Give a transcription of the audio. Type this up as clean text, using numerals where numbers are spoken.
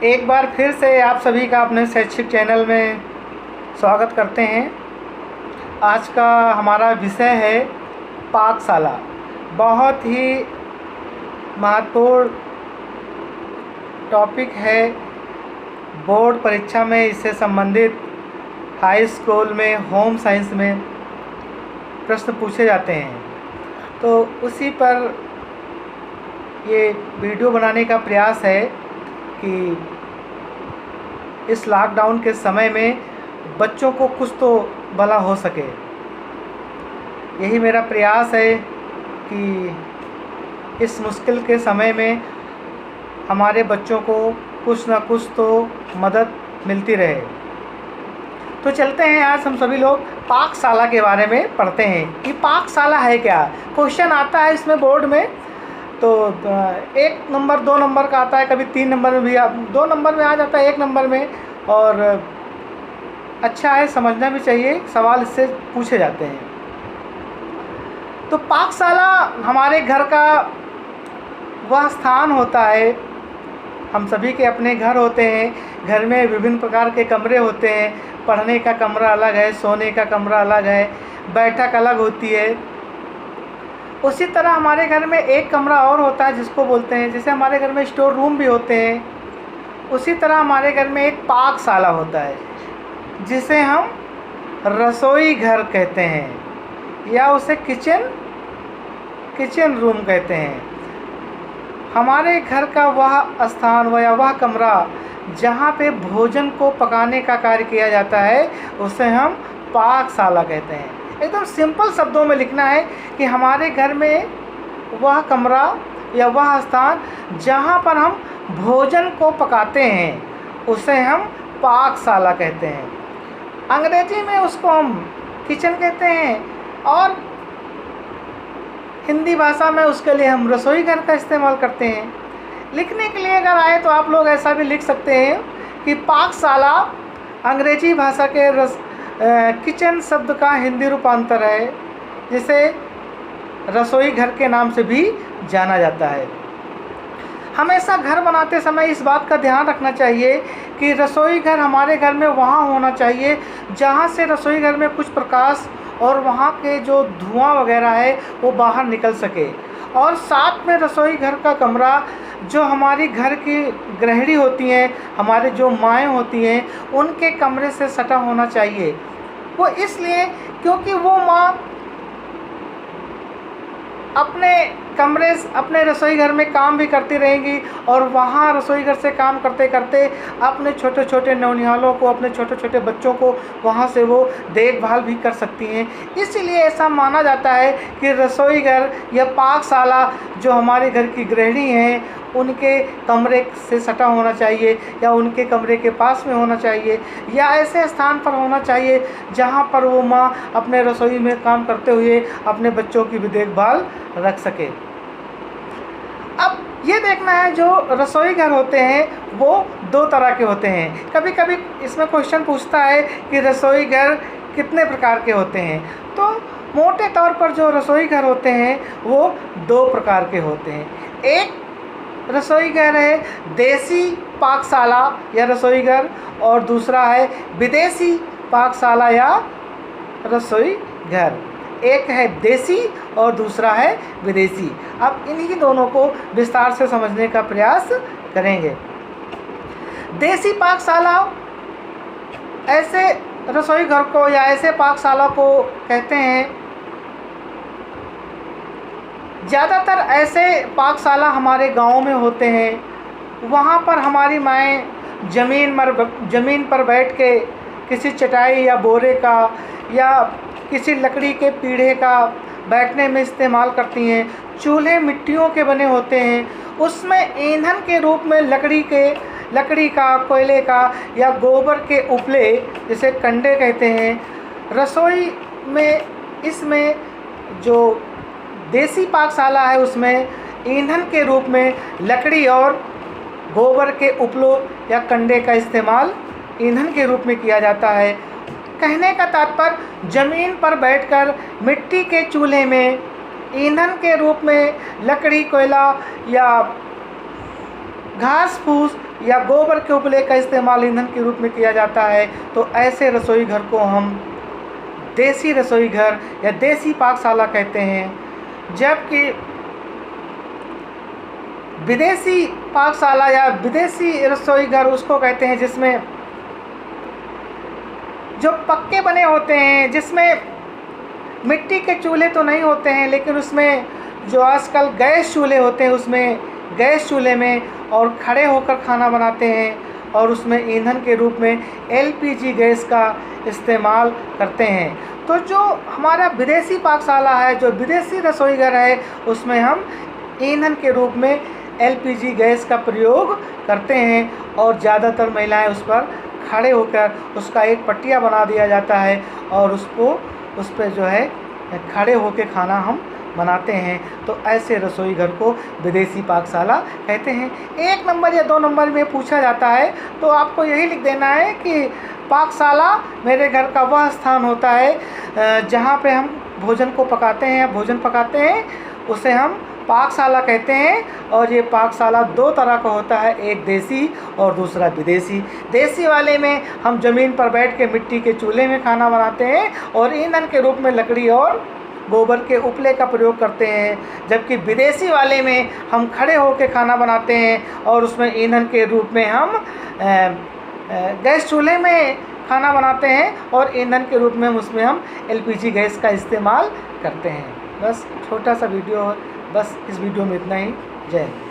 एक बार फिर से आप सभी का अपने शैक्षिक चैनल में स्वागत करते हैं। आज का हमारा विषय है पाकशाला। बहुत ही महत्वपूर्ण टॉपिक है। बोर्ड परीक्षा में इससे संबंधित हाई स्कूल में होम साइंस में प्रश्न पूछे जाते हैं, तो उसी पर ये वीडियो बनाने का प्रयास है कि इस लॉकडाउन के समय में बच्चों को कुछ तो भला हो सके। यही मेरा प्रयास है कि इस मुश्किल के समय में हमारे बच्चों को कुछ ना कुछ तो मदद मिलती रहे। तो चलते हैं, आज हम सभी लोग पाकशाला के बारे में पढ़ते हैं कि पाकशाला है क्या। क्वेश्चन आता है इसमें बोर्ड में, तो 1 नंबर 2 नंबर का आता है, कभी 3 नंबर में भी 2 नंबर में आ जाता है, 1 नंबर में। और अच्छा है, समझना भी चाहिए, सवाल इससे पूछे जाते हैं। तो पाकशाला हमारे घर का वह स्थान होता है। हम सभी के अपने घर होते हैं। घर में विभिन्न प्रकार के कमरे होते हैं। पढ़ने का कमरा अलग है, सोने का कमरा अलग है, बैठक अलग होती है। उसी तरह हमारे घर में एक कमरा और होता है जिसको बोलते हैं, जैसे हमारे घर में स्टोर रूम भी होते हैं, उसी तरह हमारे घर में एक पाकशाला होता है जिसे हम रसोई घर कहते हैं या उसे किचन रूम कहते हैं। हमारे घर का वह स्थान या वह कमरा जहाँ पे भोजन को पकाने का कार्य किया जाता है उसे हम पाकशाला कहते हैं। एकदम सिंपल शब्दों में लिखना है कि हमारे घर में वह कमरा या वह स्थान जहाँ पर हम भोजन को पकाते हैं उसे हम पाकशाला कहते हैं। अंग्रेजी में उसको हम किचन कहते हैं और हिंदी भाषा में उसके लिए हम रसोई घर का इस्तेमाल करते हैं। लिखने के लिए अगर आए तो आप लोग ऐसा भी लिख सकते हैं कि पाकशाला अंग्रेजी भाषा के किचन शब्द का हिंदी रूपांतर है, जिसे रसोई घर के नाम से भी जाना जाता है। हमेशा घर बनाते समय इस बात का ध्यान रखना चाहिए कि रसोई घर हमारे घर में वहाँ होना चाहिए जहाँ से रसोई घर में कुछ प्रकाश और वहाँ के जो धुआं वगैरह है वो बाहर निकल सके। और साथ में रसोई घर का कमरा जो हमारी घर की गृहिणी होती हैं, हमारे जो माएँ होती हैं, उनके कमरे से सटा होना चाहिए। वो इसलिए क्योंकि वो माँ अपने रसोई घर में काम भी करती रहेंगी और वहाँ रसोई घर से काम करते करते अपने छोटे छोटे नौनिहालों को, अपने छोटे छोटे बच्चों को वहाँ से वो देखभाल भी कर सकती हैं। इसीलिए ऐसा माना जाता है कि रसोई घर या पाकशाला जो हमारे घर की गृहिणी हैं उनके कमरे से सटा होना चाहिए या उनके कमरे के पास में होना चाहिए या ऐसे स्थान पर होना चाहिए जहाँ पर वो माँ अपने रसोई में काम करते हुए अपने बच्चों की भी देखभाल रख सके। अब ये देखना है, जो रसोई घर होते हैं वो 2 तरह के होते हैं। कभी कभी इसमें क्वेश्चन पूछता है कि रसोई घर कितने प्रकार के होते हैं। तो मोटे तौर पर जो रसोई घर होते हैं वो 2 प्रकार के होते हैं। एक रसोई घर है देसी पाकशाला या रसोई घर और दूसरा है विदेशी पाकशाला या रसोई घर। एक है देसी और दूसरा है विदेशी। अब इन्हीं दोनों को विस्तार से समझने का प्रयास करेंगे। देसी पाकशाला ऐसे रसोई घर को या ऐसे पाकशाला को कहते हैं। ज़्यादातर ऐसे पाकशाला हमारे गांव में होते हैं। वहाँ पर हमारी माएँ ज़मीन पर बैठ के किसी चटाई या बोरे का या किसी लकड़ी के पीढ़े का बैठने में इस्तेमाल करती हैं। चूल्हे मिट्टियों के बने होते हैं, उसमें ईंधन के रूप में लकड़ी का, कोयले का या गोबर के उपले जिसे कंडे कहते हैं। रसोई में इसमें जो देसी पाकशाला है उसमें ईंधन के रूप में लकड़ी और गोबर के उपलों या कंडे का इस्तेमाल ईंधन के रूप में किया जाता है। कहने का तात्पर्य ज़मीन पर बैठकर मिट्टी के चूल्हे में ईंधन के रूप में लकड़ी, कोयला या घास फूस या गोबर के उपले का इस्तेमाल ईंधन के रूप में किया जाता है, तो ऐसे रसोई घर को हम देसी रसोई घर या देसी पाकशाला कहते हैं। जबकि विदेशी पाकशाला या विदेशी रसोई घर उसको कहते हैं जिसमें जो पक्के बने होते हैं, जिसमें मिट्टी के चूल्हे तो नहीं होते हैं, लेकिन उसमें जो आजकल गैस चूल्हे होते हैं, उसमें गैस चूल्हे में और खड़े होकर खाना बनाते हैं और उसमें ईंधन के रूप में एलपीजी गैस का इस्तेमाल करते हैं। तो जो हमारा विदेशी पाकशाला है, जो विदेशी रसोई घर है, उसमें हम ईंधन के रूप में एलपीजी गैस का प्रयोग करते हैं और ज़्यादातर महिलाएं उस पर खड़े होकर उसका एक पट्टिया बना दिया जाता है और उस पर जो है खड़े होकर खाना हम बनाते हैं। तो ऐसे रसोई घर को विदेशी पाकशाला कहते हैं। 1 नंबर या 2 नंबर में पूछा जाता है तो आपको यही लिख देना है कि पाकशाला मेरे घर का वह स्थान होता है जहाँ पे हम भोजन को पकाते हैं या भोजन पकाते हैं, उसे हम पाकशाला कहते हैं। और ये पाकशाला 2 तरह का होता है, एक देसी और दूसरा विदेशी। देसी वाले में हम ज़मीन पर बैठ के मिट्टी के चूल्हे में खाना बनाते हैं और ईंधन के रूप में लकड़ी और गोबर के उपले का प्रयोग करते हैं। जबकि विदेशी वाले में हम खड़े होकर खाना बनाते हैं और उसमें ईंधन के रूप में हम गैस चूल्हे में खाना बनाते हैं और ईंधन के रूप में उसमें हम एलपीजी गैस का इस्तेमाल करते हैं। बस छोटा सा वीडियो, बस इस वीडियो में इतना ही। जय हिंद।